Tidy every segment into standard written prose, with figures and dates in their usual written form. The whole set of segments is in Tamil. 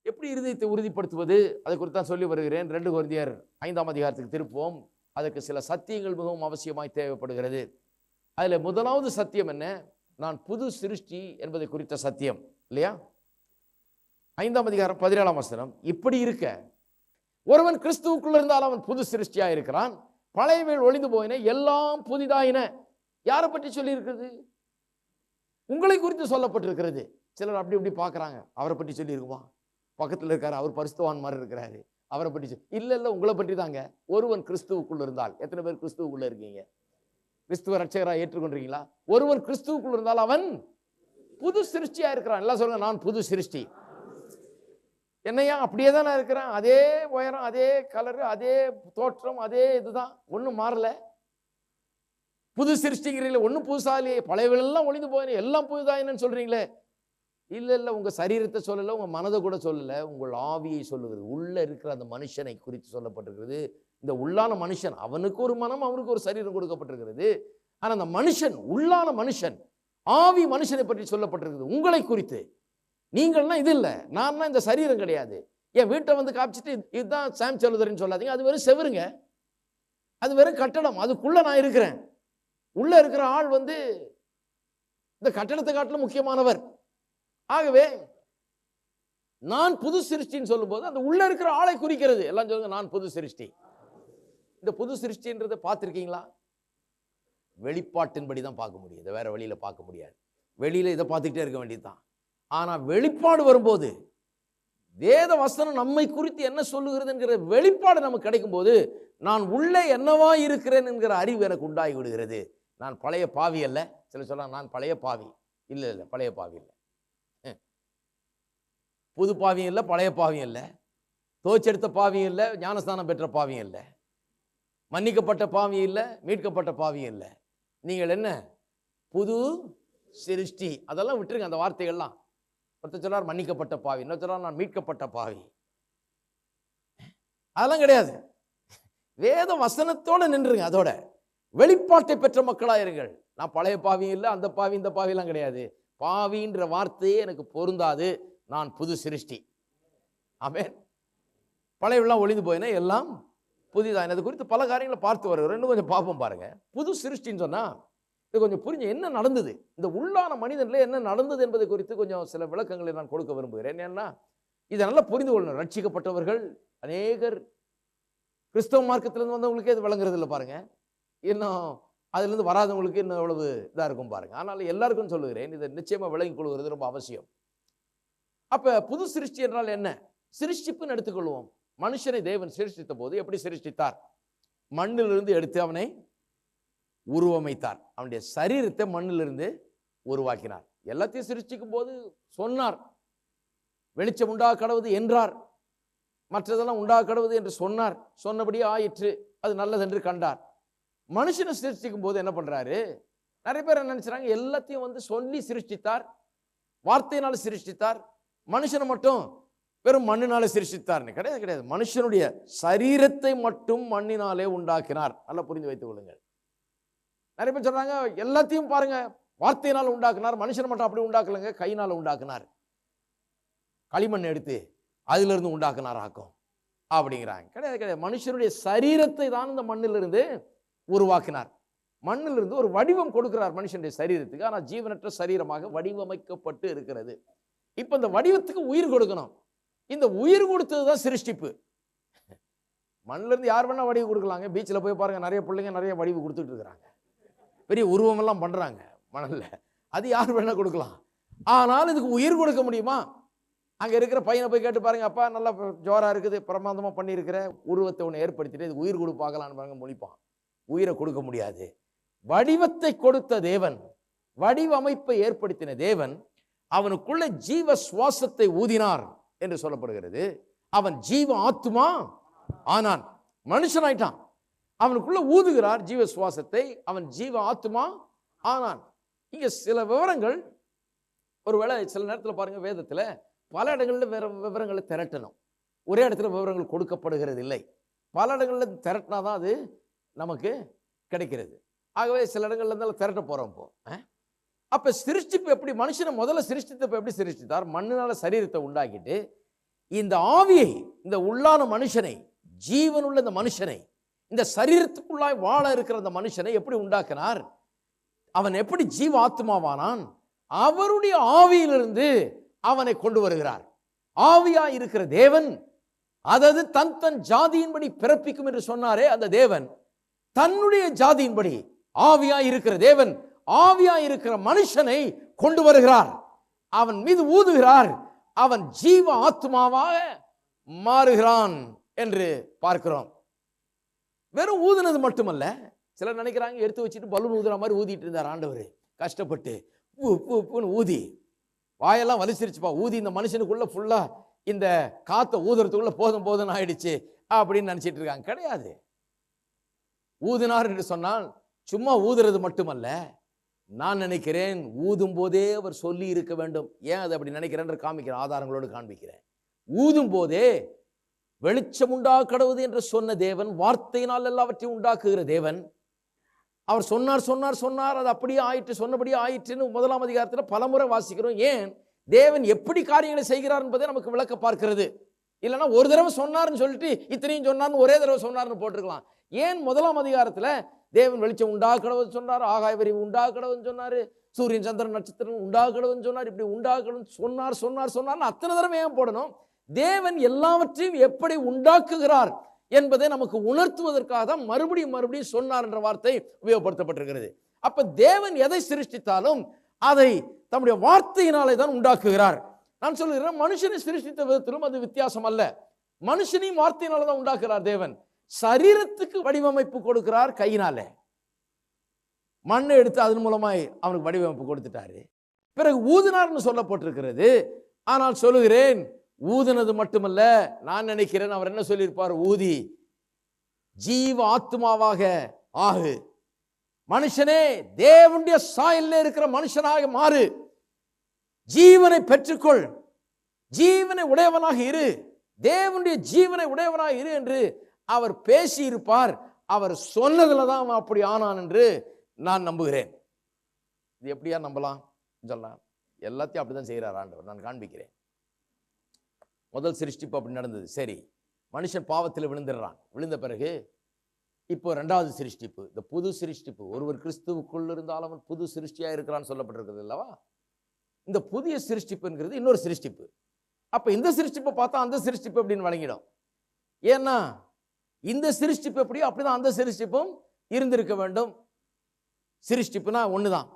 எப்படி இருதயத்தை உறுதிப்படுத்துவது, அதை குறித்து தான் சொல்லி வருகிறேன். 2 கொரிந்தியர் 5ஆம் அதிகாரத்துக்கு திருப்போம். அதற்கு சில சத்தியங்கள் மிகவும் அவசியமாய் தேவைப்படுகிறது. அதில் முதலாவது சத்தியம் என்ன? நான் புது சிருஷ்டி என்பதை குறித்த சத்தியம் இல்லையா? 5ஆம் அதிகாரம் 17ஆம் வசனம். இப்படி இருக்க ஒருவன் கிறிஸ்துவுக்குள்ள இருந்தால் அவன் புது சிருஷ்டியா இருக்கிறான், பழையவைகள் ஒளிந்து போயின, எல்லாம் புதிதாயின. யாரை பற்றி சொல்லி இருக்கிறது? உங்களை குறித்து சொல்லப்பட்டிருக்கிறது. சிலர் அப்படி இப்படி பார்க்குறாங்க, அவரை பற்றி சொல்லி இருக்குமா? பக்கத்தில் இருக்காரு, அவர் பரிசுத்தவான் மாதிரி இருக்கிறாரு, அவரை பற்றி இல்லை இல்லை, உங்களை பற்றி தாங்க. ஒருவன் கிறிஸ்துவுக்குள்ள இருந்தால், எத்தனை பேர் கிறிஸ்துவுக்குள்ள இருக்கீங்க? கிறிஸ்துவ ரட்சகராக ஏற்றுக்கொண்டிருக்கீங்களா? ஒருவன் கிறிஸ்துவுக்குள்ள இருந்தால் அவன் புது சிருஷ்டியா இருக்கிறான். எல்லாம் சொல்லுங்க, நான் புது சிருஷ்டி. என்னையா அப்படியே தான் நான் இருக்கிறேன், அதே உயரம், அதே கலரு, அதே தோற்றம், அதே இதுதான், ஒன்றும் மாறல. புது சிருஷ்டிங்கிறீங்களே, ஒன்றும் புதுசாலேயே, பழையவெல்லாம் ஒளிந்து போயின, எல்லாம் புதுதாயின்னு சொல்றீங்களே. இல்லை இல்லை, உங்க சரீரத்தை சொல்லலை, உங்க மனதை கூட சொல்லலை, உங்கள் ஆவியை சொல்லுகிறது. உள்ள இருக்கிற அந்த மனுஷனை குறித்து சொல்லப்பட்டிருக்கிறது. இந்த உள்ளான மனுஷன், அவனுக்கு ஒரு மனம், அவனுக்கு ஒரு சரீரம் கொடுக்கப்பட்டிருக்கிறது. ஆனால் அந்த மனுஷன், உள்ளான மனுஷன், ஆவி மனுஷனை பற்றி சொல்லப்பட்டிருக்கிறது. உங்களை குறித்து. நீங்கள்னா இது இல்லை, நான் இந்த சரீரம் கிடையாது. என் வீட்டை வந்து காமிச்சிட்டு இதுதான் சாம் செல்லுதர்ன்னு சொல்லாதீங்க. அது வெறும் செவருங்க, அது வெறும் கட்டடம். அதுக்குள்ள நான் இருக்கிறேன். உள்ள இருக்கிற ஆள் வந்து இந்த கட்டடத்தை காட்டிலும் முக்கியமானவர். ஆகவே நான் புது சிருஷ்டின்னு சொல்லும் போது அந்த உள்ள இருக்கிற ஆளை குறிக்கிறது. எல்லாம் சொல்லுங்க, நான் புது சிருஷ்டி. இந்த புது சிருஷ்டின்றதை பார்த்துருக்கீங்களா? வெளிப்பாட்டின்படி தான் பார்க்க முடியும், வேற வழியில பார்க்க முடியாது. வெளியில இதை பார்த்துக்கிட்டே இருக்க வேண்டியதுதான். ஆனா வெளிப்பாடு வரும்போது, வேத வசனம் நம்மை குறித்து என்ன சொல்லுகிறது என்கிற வெளிப்பாடு நமக்கு கிடைக்கும் போது, நான் உள்ளே என்னவா இருக்கிறேன் என்கிற அறிவு எனக்கு உண்டாகி விடுகிறது. நான் பழைய பாவி அல்ல. சில சொல்ல நான் பழைய பாவி. இல்லை இல்லை, பழைய பாவி இல்லை. புது பாவியும் இல்லை, பழைய பாவியும் இல்லை, தோச்செடுத்த பாவியும் இல்லை, ஞானஸ்தானம் பெற்ற பாவியும் இல்லை, மன்னிக்கப்பட்ட பாவியும் இல்லை, மீட்கப்பட்ட பாவியும் இல்லை. நீங்கள் என்ன? புது சிருஷ்டி. அதெல்லாம் விட்டுருங்க, அந்த வார்த்தைகள்லாம். ஒருத்தர் சொல்றார் மன்னிக்கப்பட்ட பாவி, இன்னொரு சொல்றார் நான் மீட்கப்பட்ட பாவி. அதெல்லாம் கிடையாது. வேத வசனத்தோட நின்றுங்க. அதோட வெளிப்பாட்டை பெற்ற மக்களாயிருங்கள். நான் பழைய பாவியும் இல்லை, அந்த பாவி இந்த பாவிலாம் கிடையாது. பாவின்ற வார்த்தையே எனக்கு பொருந்தாது. நான் புது சிருஷ்டி. ஆமென். பழையவெல்லாம் ஒளிந்து போயினா எல்லாம் புதிதாக. அது குறித்து பல காரியங்களை பார்த்து வருகிறோம். இன்னும் கொஞ்சம் பார்ப்போம் பாருங்க. புது சிருஷ்டின்னு சொன்னா இது கொஞ்சம் புரிஞ்சு என்ன நடந்தது, இந்த உள்ளான மனிதன்ல என்ன நடந்தது என்பதை குறித்து கொஞ்சம் சில விளக்கங்களை நான் கொடுக்க விரும்புகிறேன். ஏன்னா இதை நல்லா புரிந்து கொள்ளணும். ரட்சிக்கப்பட்டவர்கள் அநேகர் கிறிஸ்தவ மார்க்கத்திலிருந்து வந்தவங்களுக்கே இது விளங்குறது இல்லை பாருங்க. இன்னும் அதுலேருந்து வராதவங்களுக்கு இன்னும் எவ்வளவு இதாக இருக்கும் பாருங்க. ஆனால் எல்லாருக்கும் சொல்லுகிறேன், இதை நிச்சயமாக விளங்கிக் கொள்வது ரொம்ப அவசியம். அப்ப புது சிருஷ்டி என்றால் என்ன? சிருஷ்டிப்புன்னு எடுத்துக்கொள்வோம். மனுஷனை தேவன் சிருஷ்டித்த போது எப்படி சிருஷ்டித்தார்? மண்ணிலிருந்து எடுத்து அவனை உருவமைத்தார். அவனுடைய சரீரத்தை மண்ணிலிருந்து உருவாக்கினார். எல்லாத்தையும் சிருஷ்டிக்கும் போது சொன்னார், வெளிச்சம் உண்டாக கடவுது என்றார், மற்றதெல்லாம் உண்டாக கடவுது என்று சொன்னார். சொன்னபடியே ஆயிற்று, அது நல்லது என்று கண்டார். மனுஷனை சிருஷ்டிக்கும் போது என்ன பண்றாரு? நிறைய பேர் என்ன நினைச்சாங்க, எல்லாத்தையும் வந்து சொல்லி சிருஷ்டித்தார், வார்த்தையினால சிருஷ்டித்தார், மனுஷனை மட்டும் வெறும் மண்ணினாலே சிருஷ்டித்தார்னு. கிடையாது கிடையாது. மனுஷனுடைய சரீரத்தை மட்டும் மண்ணினாலே உண்டாக்கினார். நல்லா புரிந்து வைத்துக் கொள்ளுங்கள். நிறைய பேர் சொல்றாங்க எல்லாத்தையும் பாருங்க வார்த்தையினால் உண்டாக்குனார், மனுஷனை மட்டும் அப்படி உண்டாக்கலங்க, கையினால உண்டாக்குனார், களிமண் எடுத்து அதுல இருந்து உண்டாக்குனார் ஆக்கும் அப்படிங்கிறாங்க. கிடையாது கிடையாது. மனுஷனுடைய சரீரத்தை தான் இந்த மண்ணிலிருந்து உருவாக்கினார். மண்ணிலிருந்து ஒரு வடிவம் கொடுக்கிறார் மனுஷனுடைய சரீரத்துக்கு. ஆனால் ஜீவனற்ற சரீரமாக வடிவமைக்கப்பட்டு இருக்கிறது. இப்ப இந்த வடிவத்துக்கு உயிர் கொடுக்கணும். இந்த உயிர் கொடுத்ததுதான் சிருஷ்டிப்பு. மண்ணில இருந்து யார் வேணா வடிவு கொடுக்கலாங்க. பீச்சில் போய் பாருங்க, நிறைய பிள்ளைங்க நிறைய வடிவு கொடுத்துட்டு இருக்கிறாங்க, பெரிய உருவம் எல்லாம் பண்றாங்க மணல்ல. அது யார் வேணா கொடுக்கலாம். ஆனால் இதுக்கு உயிர் கொடுக்க முடியுமா? அங்க இருக்கிற பையனை போய் கேட்டு பாருங்க, அப்பா நல்லா ஜோரா இருக்குது, பிரமாதமா பண்ணியிருக்கிற உருவத்தை ஒன்று ஏற்படுத்திட்டு இது உயிர் கொடுப்பாங்களான்னு பாருங்க, மொழிப்பான். உயிரை கொடுக்க முடியாது. வடிவத்தை கொடுத்த தேவன், வடிவமைப்பை ஏற்படுத்தின தேவன் அவனுக்குள்ள ஜீவ சுவாசத்தை ஊதினார் என்று சொல்லப்படுகிறது. அவன் ஜீவ ஆத்துமா ஆனான், மனுஷனாயிட்டான். அவனுக்குள்ள ஊதுகிறார் ஜீவ சுவாசத்தை, அவன் ஜீவ ஆத்துமா ஆனான். இங்க சில விவரங்கள் ஒருவேளை சில நேரத்தில் பாருங்க, வேதத்துல பல இடங்களில் வேற விவரங்களை திரட்டணும். ஒரே இடத்துல விவரங்கள் கொடுக்கப்படுகிறது இல்லை. பல இடங்களில் திரட்டினாதான் அது நமக்கு கிடைக்கிறது. ஆகவே சில இடங்கள்ல இருந்தாலும் திரட்ட போறோம். இப்போ அப்ப சிருஷ்டிப்பு எப்படி? மனுஷனை முதல்ல சிருஷ்டித்தப்ப எப்படி சிருஷ்டித்தார்? மண்ணினால சரீரத்தை உண்டாக்கிட்டு இந்த ஆவியை, இந்த உள்ளான மனுஷனை, ஜீவனுள்ள இந்த மனுஷனை, இந்த சரீரத்துக்குள்ளாய் வாழ இருக்கிற அந்த மனுஷனை எப்படி உண்டாக்கினார்? அவன் எப்படி ஜீவ ஆத்மாவானான்? அவருடைய ஆவியிலிருந்து அவனை கொண்டு வருகிறார். ஆவியாய் இருக்கிற தேவன், அதாவது தன் தன் ஜாதியின்படி பிறப்பிக்கும் என்று சொன்னாரே அந்த தேவன், தன்னுடைய ஜாதியின்படி ஆவியாய் இருக்கிற தேவன் ஆவியாய் இருக்கிற மனுஷனை கொண்டு வருகிறார். அவன் மீது ஊதுகிறார். அவன் ஜீவ ஆத்மாவாக மாறுகிறான் என்று பார்க்கிறோம். வெறும் ஊதுனது மட்டுமல்ல, சிலர் நினைக்கிறாங்க எடுத்து வச்சுட்டு பலூன் ஊதுற மாதிரி ஊதிட்டு இருந்தார் ஆண்டவர். கஷ்டப்பட்டு ஊதி வாயெல்லாம் வலிச்சிருச்சுப்பா, ஊதி இந்த மனுஷனுக்குள்ள ஃபுல்லா இந்த காத்த ஊதுறதுக்குள்ள போதும் போதும் ஆயிடுச்சு அப்படின்னு நினைச்சிட்டு இருக்காங்க. கிடையாது. ஊதினார் என்று சொன்னால் சும்மா ஊதுறது மட்டுமல்ல, நான் நினைக்கிறேன் ஊதும் போதே அவர் சொல்லி இருக்க வேண்டும். ஏன் அது அப்படி நினைக்கிறேன் காமிக்கிறேன், ஆதாரங்களோடு காண்பிக்கிறேன். ஊதும் போதே வெளிச்சம் உண்டாக்கடவுது என்று சொன்ன தேவன், வார்த்தையினால் எல்லாவற்றையும் உண்டாக்குகிற தேவன், அவர் சொன்னார் சொன்னார் சொன்னார், அது அப்படியே ஆயிற்று, சொன்னபடியே ஆயிற்றுன்னு 1ஆம் அதிகாரத்தில் பலமுறை வாசிக்கிறோம். ஏன்? தேவன் எப்படி காரியங்களை செய்கிறார் என்பதை நமக்கு விளக்க பார்க்கிறது. இல்லைன்னா ஒரு தடவை சொன்னார்னு சொல்லிட்டு இத்தனையும் சொன்னார்னு ஒரே தடவை சொன்னார்னு போட்டிருக்கலாம். ஏன் 1ஆம் அதிகாரத்தில் தேவன் வெளிச்சம் உண்டாக்கடவுன்னு சொன்னார், ஆகாய விரிவு உண்டாக்கடவுன்னு சொன்னார், சூரியன் சந்திரன் நட்சத்திரம் உண்டாக்கடவுன்னு சொன்னார், இப்படி உண்டாக்கணும் சொன்னார் சொன்னார் சொன்னார்னு அத்தனை தடவை ஏன் போடணும்? தேவன் எல்லாவற்றையும் எப்படி உண்டாக்குகிறார் என்பதை நமக்கு உணர்த்துவதற்காக தான் மறுபடியும் மறுபடியும் சொன்னார் என்ற வார்த்தை உபயோகப்படுத்தப்பட்டிருக்கிறது. அப்ப தேவன் எதை சிருஷ்டித்தாலும் அதை தம்முடைய வார்த்தையினாலே தான் உண்டாக்குகிறார். நான் சொல்லுகிறேன், மனுஷனை சிருஷ்டித்த விதத்திலும் அது வித்தியாசம் அல்ல. மனுஷனையும் வார்த்தையினால தான் உண்டாக்குறார் தேவன். சரீரத்துக்கு வடிவமைப்பு கொடுக்கிறார் கையினாலே. மண்ணை எடுத்து அதன் மூலமாய் அவனுக்கு வடிவமைப்பு கொடுத்துட்டாரு. பிறகு ஊதினார்னு சொல்லப்பட்டிருக்கிறது. ஆனால் சொல்லுகிறேன், ஊதினது மட்டுமல்ல, நான் நினைக்கிறேன் அவர் என்ன சொல்லியிருப்பார்? ஊதி ஜீவ ஆத்மாவாக ஆகு, மனுஷனே தேவனுடைய சாயலில் இருக்கிற மனுஷனாக மாறு, ஜீவனை பெற்றுக்கொள், ஜீவனை உடையவனாக இரு, தேவனுடைய ஜீவனை உடையவனாக இரு என்று அவர் பேசி இருப்பார். அவர் சொன்னதுல தான் அவன் அப்படி ஆனான் என்று நான் நம்புகிறேன். இது எப்படியா நம்பலாம் சொல்லலாம்? எல்லாத்தையும் அப்படிதான் செய்கிறார் ஆண்டவர். நான் காண்பிக்கிறேன். முதல் சிருஷ்டிப்பு அப்படி நடந்தது. சரி, மனுஷன் பாவத்தில் விழுந்துடுறான். விழுந்த பிறகு இப்போ 2வது சிருஷ்டிப்பு, இந்த புது சிருஷ்டிப்பு. ஒருவர் கிறிஸ்துவுக்குள் இருந்தாலும் அவன் புது சிருஷ்டியா இருக்கிறான்னு சொல்லப்பட்டிருக்கிறது அல்லவா? இந்த புதிய சிருஷ்டிப்புங்கிறது இன்னொரு சிருஷ்டிப்பு. அப்ப இந்த சிருஷ்டிப்பை பார்த்தா அந்த சிருஷ்டிப்பு அப்படின்னு வழங்கிடும். ஏன்னா இந்த சிருஷ்டிப்பு எப்படியோ அப்படிதான் அந்த சிருஷ்டிப்பும் இருந்திருக்க வேண்டும். சிருஷ்டிப்புனா ஒண்ணுதான்.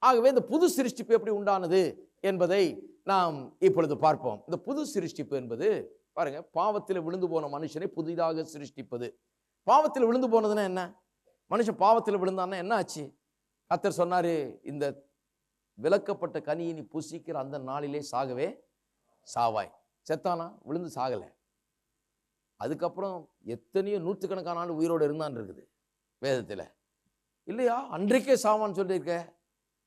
ஆகவே இந்த புது சிருஷ்டிப்பு எப்படி உண்டானது என்பதை நாம் இப்பொழுது பார்ப்போம். இந்த புது சிருஷ்டிப்பு என்பது பாருங்க, பாவத்தில் விழுந்து போன மனுஷனை புதிதாக சிருஷ்டிப்பது. பாவத்தில் விழுந்து போனதுன்னா என்ன? மனுஷன் பாவத்தில் விழுந்தான்னா என்ன ஆச்சு? கர்த்தர் சொன்னாரு, இந்த விலக்கப்பட்ட கனியை நீ புசிக்கிற அந்த நாளிலே சாகவே சாவாய். செத்தானா? விழுந்து சாகலை. அதுக்கப்புறம் எத்தனையோ நூற்றுக்கணக்கான ஆண்டு உயிரோடு இருந்தான் இருக்குது வேதத்தில் இல்லையா? அன்றைக்கே சாவான்னு சொல்லியிருக்க,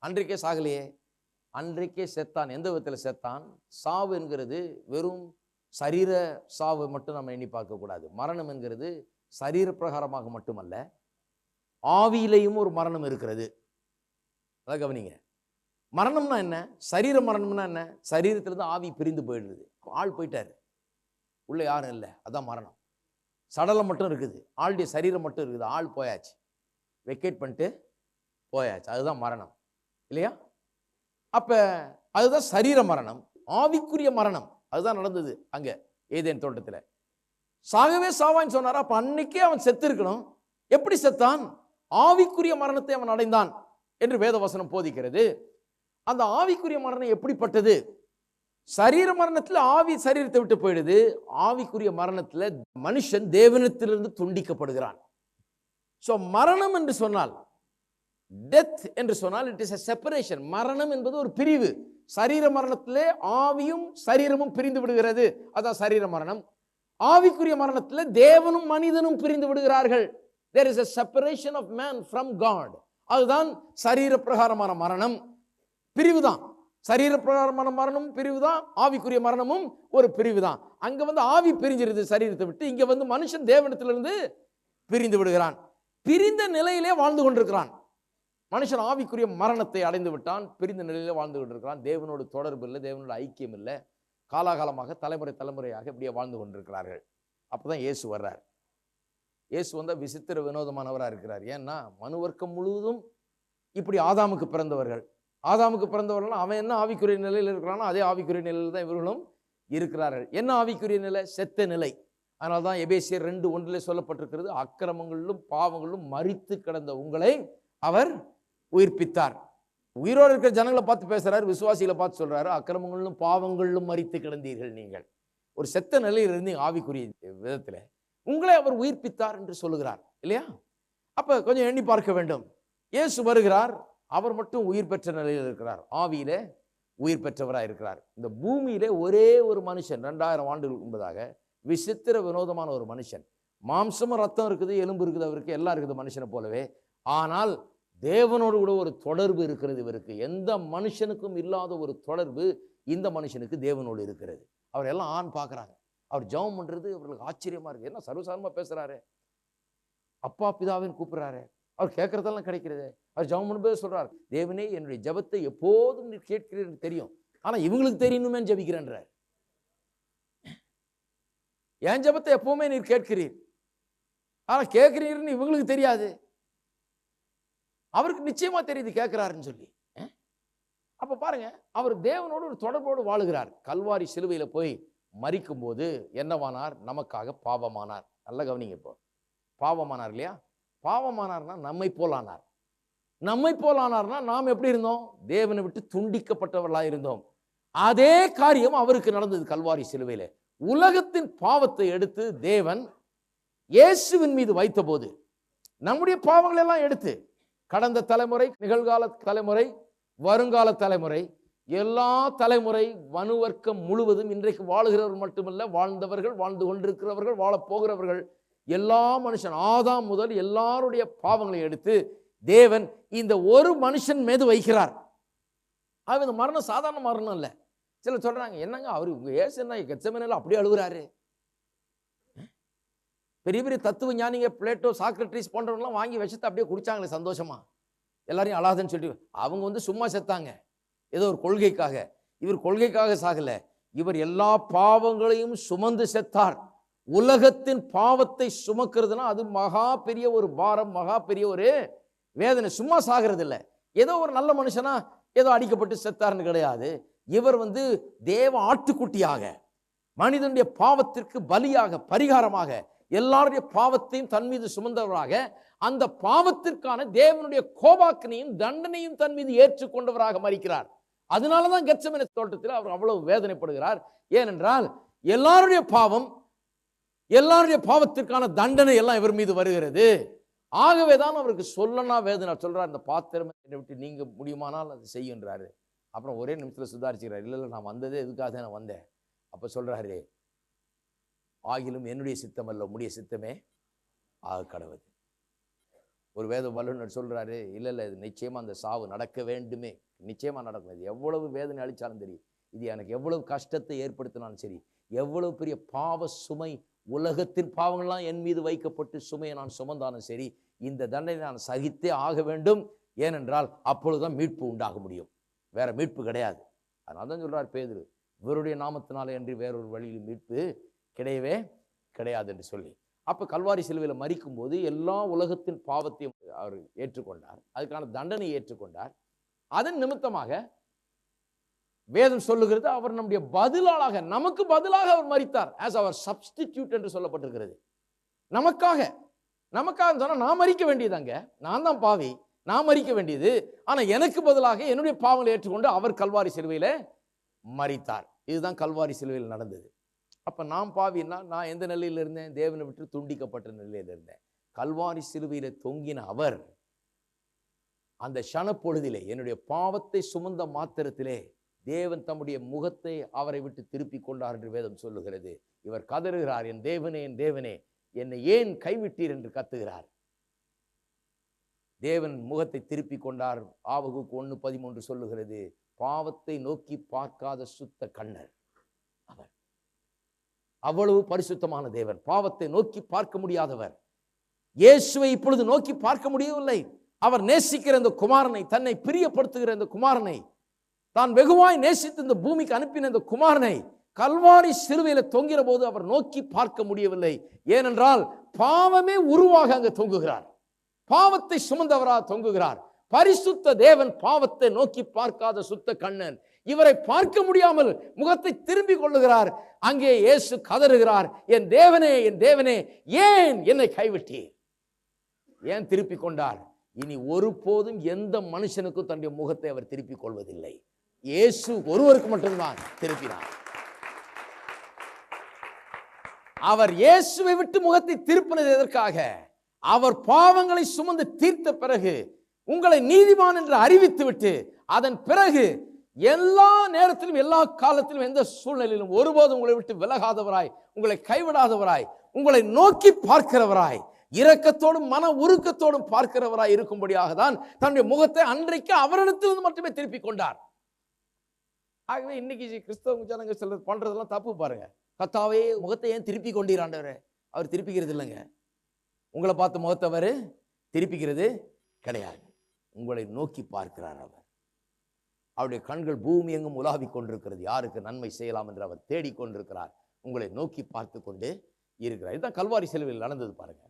அன்றைக்கே சாகலையே, அன்றைக்கே செத்தான். எந்த விதத்தில் செத்தான்? சாவு என்கிறது வெறும் சரீர சாவு மட்டும் நம்ம எண்ணி பார்க்கக்கூடாது. மரணம் என்கிறது சரீர பிரகாரமாக மட்டுமல்ல, ஆவியிலையும் ஒரு மரணம் இருக்கிறது. அதான் கவனிங்க. மரணம்னா என்ன? சரீர மரணம்னா என்ன? சரீரத்திலிருந்து ஆவி பிரிந்து போயிடுது. ஆள் போயிட்டாரு, உள்ள யாரும் இல்லை, அதான் மரணம். சடலம் மட்டும் இருக்குது, ஆளுடைய சரீரம் மட்டும் இருக்குது, ஆள் போயாச்சு, வெக்கேட் பண்ணிட்டு போயாச்சு, அதுதான் மரணம் இல்லையா? அப்ப அதுதான் சரீர மரணம். ஆவிக்குரிய மரணம் அதுதான் நடந்தது அங்க ஏதேன் தோட்டத்தில். சாகவே சாவான்னு சொன்னாரா? அப்ப அன்னைக்கே அவன் செத்து இருக்கணும். எப்படி செத்தான்? ஆவிக்குரிய மரணத்தை அவன் அடைந்தான் என்று வேதவசனம் போதிக்கிறது. அந்த ஆவிக்குரிய மரணம் எப்படிப்பட்டது? சரீர மரணத்தில் ஆவி சரீரத்தை விட்டு போயிடுது. ஆவிக்குரிய மரணத்தில் மனுஷன் தேவனிடத்திலிருந்து துண்டிக்கப்படுகிறான். சோ மரணம் என்று சொன்னால், டெத் என்று சொன்னால், இட் இஸ் a separation. மரணம் என்பது ஒரு பிரிவு. சரீர மரணத்திலே ஆவியும் சரீரமும் பிரிந்து விடுகிறது, அதான் சரீர மரணம். ஆவிக்குரிய மரணத்தில் தேவனும் மனிதனும் பிரிந்து விடுகிறார்கள். there is a separation of man from God. அதுதான் சரீர பிரகாரமான மரணம், பிரிவுதான். சரீர பிரகாரமான மரணமும் பிரிவுதான், ஆவிக்குரிய மரணமும் ஒரு பிரிவுதான். அங்க வந்து ஆவி பிரிஞ்சிருது சரீரத்தை விட்டு, இங்க வந்து மனுஷன் தேவனிடத்திலிருந்து பிரிந்து விடுகிறான். பிரிந்த நிலையிலே வாழ்ந்து கொண்டிருக்கிறான். மனுஷன் ஆவிக்குரிய மரணத்தை அடைந்து விட்டான், பிரிந்த நிலையிலே வாழ்ந்து கொண்டிருக்கிறான். தேவனோடு தொடர்பு இல்லை, தேவனோட ஐக்கியம் இல்லை, காலாகாலமாக தலைமுறை தலைமுறையாக இப்படியே வாழ்ந்து கொண்டிருக்கிறார்கள். அப்பதான் இயேசு வர்றார். இயேசு வந்தால் விசித்திர வினோதமானவராக இருக்கிறார். ஏன்னா மனுவர்க்கம் முழுவதும் இப்படி ஆதாமுக்கு பிறந்தவர்கள். ஆதாமுக்கு பிறந்தவர்கள் அவன் என்ன ஆவிக்குரிய நிலையில் இருக்கிறானோ அதே ஆவிக்குரிய நிலையில் தான் இவர்களும் இருக்கிறார்கள். என்ன ஆவிக்குரிய நிலை? செத்த நிலை. அதனால தான் எபேசியர் 2:1 சொல்லப்பட்டிருக்கிறது, அக்கிரமங்களிலும் பாவங்களிலும் மரித்து கிடந்த உங்களை அவர் உயிர்ப்பித்தார். உயிரோடு இருக்கிற ஜனங்களை பார்த்து பேசுறாரு, விசுவாசிகளை பார்த்து சொல்றாரு, அக்கிரமங்களிலும் பாவங்களிலும் மரித்து கிடந்தீர்கள். நீங்கள் ஒரு செத்த நிலையில் இருந்தீங்க ஆவிக்குரிய விதத்தில், உங்களை அவர் உயிர்ப்பித்தார் என்று சொல்லுகிறார் இல்லையா? அப்ப கொஞ்சம் எண்ணி பார்க்க வேண்டும். இயேசு வருகிறார், அவர் மட்டும் உயிர் பெற்ற நிலையில் இருக்கிறார், ஆவியிலே உயிர் பெற்றவராக இருக்கிறார். இந்த பூமியிலே ஒரே ஒரு மனுஷன் 2000 ஆண்டுகளுக்கு முன்பதாக, விசித்திர வினோதமான ஒரு மனுஷன், மாம்சமும் ரத்தம் இருக்குது, எலும்பு இருக்குது, அவருக்கு எல்லாம் இருக்குது மனுஷனை போலவே. ஆனால் தேவனோடு கூட ஒரு தொடர்பு இருக்கிறது இவருக்கு. எந்த மனுஷனுக்கும் இல்லாத ஒரு தொடர்பு இந்த மனுஷனுக்கு தேவனோடு இருக்கிறது. அவர் எல்லாம் ஆண் பார்க்குறாங்க, அவர் ஜெபம் பண்றது அவர்களுக்கு ஆச்சரியமா இருக்கு. என்ன சர்வசாரமா பேசுறாரு, அப்பா பிதாவின்னு கூப்பிடுறாரு, அவர் கேட்கறதெல்லாம் கிடைக்கிறது. அவர் ஜெபம் பண்ணும்போது சொல்றார், தேவனே என்னுடைய ஜெபத்தை எப்போதும் நீர் கேட்கிறீர் தெரியும், ஆனா இவங்களுக்கு தெரியணுமே ஜெபிக்கிறேன்றார். என் ஜெபத்தை எப்பவுமே நீர் கேட்கிறீர், ஆனா கேட்கிறீர்னு இவங்களுக்கு தெரியாது, அவருக்கு நிச்சயமா தெரியுது கேட்கிறாருன்னு சொல்லி. அப்ப பாருங்க, அவர் தேவனோடு ஒரு தொடர்போடு வாழுகிறார். கல்வாரி சிலுவையில போய் மரிக்கும் போது என்னவானார்? நமக்காக பாவமானார். நல்ல கவனிங்க, இப்போ பாவமானார் இல்லையா? பாவமானார்னா நம்மை போலானார். நம்மை போலானார்னா நாம் எப்படி இருந்தோம்? தேவனை விட்டு துண்டிக்கப்பட்டவர்களாக இருந்தோம். அதே காரியம் அவருக்கு நடந்தது கல்வாரி சிலுவையில. உலகத்தின் பாவத்தை எடுத்து தேவன் இயேசுவின் மீது வைத்த போது, நம்முடைய பாவங்கள் எல்லாம் எடுத்து, கடந்த தலைமுறை, நிகழ்கால தலைமுறை, வருங்கால தலைமுறை, எல்லா தலைமுறை, மனுவர்க்கம் முழுவதும், இன்றைக்கு வாழுகிறவர்கள் மட்டுமல்ல, வாழ்ந்தவர்கள், வாழ்ந்து கொண்டிருக்கிறவர்கள், வாழப் போகிறவர்கள், எல்லா மனுஷன் ஆதாம் முதல் எல்லாருடைய பாவங்களை எடுத்து தேவன் இந்த ஒரு மனுஷன் மீது வைக்கிறார். அவன் இந்த மரணம் சாதாரண மரணம் இல்லை. சிலர் சொல்றாங்க, என்னங்க அவரு ஏசு என்ன கெத்செமனேல அப்படியே அழுகுறாரு? பெரிய பெரிய தத்துவ ஞானிங்க பிளேட்டோ, சாக்ரட்டிஸ் போன்றவங்களாம் வாங்கி விஷத்தை அப்படியே குடிச்சாங்களே சந்தோஷமா, எல்லாரையும் அழாதுன்னு சொல்லிட்டு. அவங்க சும்மா செத்தாங்க ஏதோ ஒரு கொள்கைக்காக. இவர் கொள்கைக்காக சாகல, இவர் எல்லா பாவங்களையும் சுமந்து செத்தார். உலகத்தின் பாவத்தை சுமக்கிறதுனா அது மகா பெரிய ஒரு பாரம், மகா பெரிய ஒரு வேதனை. சும்மா சாகிறது இல்லை, ஏதோ ஒரு நல்ல மனுஷனா ஏதோ அடிக்கப்பட்டு செத்தார்னு கிடையாது. இவர் தேவ ஆட்டுக்குட்டியாக, மனிதனுடைய பாவத்திற்கு பலியாக, பரிகாரமாக, எல்லாருடைய பாவத்தையும் தன் மீது சுமந்தவராக, அந்த பாவத்திற்கான தேவனுடைய கோபாக்கினையும் தண்டனையும் தன் மீது ஏற்றுக்கொண்டவராக மரிக்கிறார். அதனாலதான் கெத்செமனே தோட்டத்தில் அவர் அவ்வளவு வேதனைப்படுகிறார். ஏனென்றால் எல்லாருடைய பாவம், எல்லாருடைய பாவத்திற்கான தண்டனை எல்லாம் இவர் மீது வருகிறது. ஆகவேதான் அவருக்கு சொல்லனா வேதனை சொல்றார், இந்த பாத்திரம் என்னை விட்டு நீங்க முடியுமானால் அதை செய்யுன்றாரு. அப்புறம் ஒரே நிமிஷத்துல சுதாரிச்சுக்கிறார், இல்லை நான் வந்ததே எதுக்காக நான் வந்தேன். அப்ப சொல்றாரு, ஆகிலும் என்னுடைய சித்தம் அல்ல உம்முடைய சித்தமே ஆக கடவுது. ஒரு வேத வல்லுநர் சொல்றாரு, இல்லை இல்லை இது நிச்சயமா அந்த சாவு நடக்க வேண்டுமே, நிச்சயமா நடக்கும். இது எவ்வளவு வேதனை அளிச்சாலும் சரி, இது எனக்கு எவ்வளவு கஷ்டத்தை ஏற்படுத்தினாலும் சரி, எவ்வளவு பெரிய பாவ சுமை, உலகத்தின் பாவங்கள்லாம் என் மீது வைக்கப்பட்டு சுமையை நான் சுமந்தாலும் சரி, இந்த தண்டனை நான் சகித்தே ஆக வேண்டும். ஏனென்றால் அப்பொழுதுதான் மீட்பு உண்டாக முடியும், வேற மீட்பு கிடையாது. அதனால தான் சொல்றார் பேதுரு, இவருடைய நாமத்தினாலே அன்றி வேறொரு வழியில் மீட்பு கிடையவே கிடையாது என்று சொல்லி. அப்ப கல்வாரி சிலுவையில் மரிக்கும் போது எல்லா உலகத்தின் பாவத்தையும் அவர் ஏற்றுக்கொண்டார், அதுக்கான தண்டனை ஏற்றுக்கொண்டார். அதன் நிமித்தமாக வேதம் சொல்லுகிறது, அவர் நம்முடைய பதிலாளாக, நமக்கு பதிலாக அவர் மரித்தார். as our substitute என்று சொல்லப்பட்டிருக்கிறது. நமக்காக சொன்னா நான் மரிக்க வேண்டியதாங்க, நான் தான் பாவி, நான் மரிக்க வேண்டியது. ஆனா எனக்கு பதிலாக என்னுடைய பாவங்களை ஏற்றுக்கொண்டு அவர் கல்வாரி சிலுவையில மரித்தார். இதுதான் கல்வாரி சிலுவையில் நடந்தது. அப்ப நான் பாவின்னா நான் எந்த நிலையில இருந்தேன்? தேவனை விட்டு துண்டிக்கப்பட்ட நிலையில இருந்தேன். கல்வாரி சிலுவையில தொங்கின அவர் அந்த க்ஷணப்பொழுதிலே, என்னுடைய பாவத்தை சுமந்த மாத்திரத்திலே தேவன் தம்முடைய முகத்தை அவரை விட்டு திருப்பி கொண்டார் என்று வேதம் சொல்லுகிறது. இவர் கதறுகிறார், என் தேவனே, என் தேவனே, என்னை ஏன் கைவிட்டீர் என்று கத்துகிறார். தேவன் முகத்தை திருப்பி கொண்டார். ஆபகுக்கு 1:13 சொல்லுகிறது, பாவத்தை நோக்கி பார்க்காத சுத்த கண்ணர் அவர். அவ்வளவு பரிசுத்தமான தேவன், பாவத்தை நோக்கி பார்க்க முடியாதவர். இயேசுவை இப்பொழுது நோக்கி பார்க்க முடியவில்லை. அவர் நேசிக்கிற இந்த குமாரனை, தன்னை பிரியப்படுத்துகிற இந்த குமாரனை, தான் வெகுவாய் நேசித்து இந்த பூமிக்கு அனுப்பின இந்த குமாரனை கல்வாரி சிலுவையில தொங்கிற போது அவர் நோக்கி பார்க்க முடியவில்லை. ஏனென்றால் பாவமே உருவாக அங்க தொங்குகிறார். பாவத்தை சுமந்தவரா தொங்குகிறார். பரிசுத்த தேவன் பாவத்தை நோக்கி பார்க்காத சுத்த கண்ணன். இவரை பார்க்க முடியாமல் முகத்தை திரும்பி கொள்ளுகிறார். அங்கே இயேசு கதறுகிறார், என் தேவனே, என் தேவனே, ஏன் என்னை கைவிட்டீர்? ஏன் திருப்பி கொண்டார்? இனி ஒருபோதும் எந்த மனுஷனுக்கும் தன்னுடைய முகத்தை அவர் திருப்பிக் கொள்வதில்லை. இயேசு ஒருவருக்கு மட்டும்தான் திருப்பினார். அவர் இயேசுவை விட்டு முகத்தை திருப்பினது எதற்காக? அவர் பாவங்களை சுமந்து தீர்த்த பிறகு உங்களை நீதிமான் என்று அறிவித்து விட்டு அதன் பிறகு எல்லா நேரத்திலும் எல்லா காலத்திலும் எந்த சூழ்நிலையிலும் ஒருபோதும் உங்களை விட்டு விலகாதவராய், உங்களை கைவிடாதவராய், உங்களை நோக்கி பார்க்கிறவராய், இரக்கத்தோடும் மன உருக்கத்தோடும் பார்க்கிறவராய் இருக்கும்படியாக தான் தன்னுடைய முகத்தை அன்றைக்கு அவரிடத்திலிருந்து மட்டுமே திருப்பிக் கொண்டார். ஆகவே இன்னைக்கு கிறிஸ்தவ ஜனங்க சிலர் பண்றதெல்லாம் தப்பு பாருங்க. கர்த்தாவே முகத்தை ஏன் திருப்பி கொண்டீராண்டவரே? அவர் திருப்பிக்கிறது இல்லைங்க. உங்களை பார்த்து முகத்தை அவர் திருப்பிக்கிறது கிடையாது. உங்களை நோக்கி பார்க்கிறார். அவருடைய கண்கள் பூமி எங்கும் உலாவிக் கொண்டிருக்கிறது. யாருக்கு நன்மை செய்யலாம் என்று அவர் தேடிக்கொண்டிருக்கிறார். உங்களை நோக்கி பார்த்து கொண்டு இருக்கிறார். இதுதான் கல்வாரி சிலுவையில் நடந்தது பாருங்க.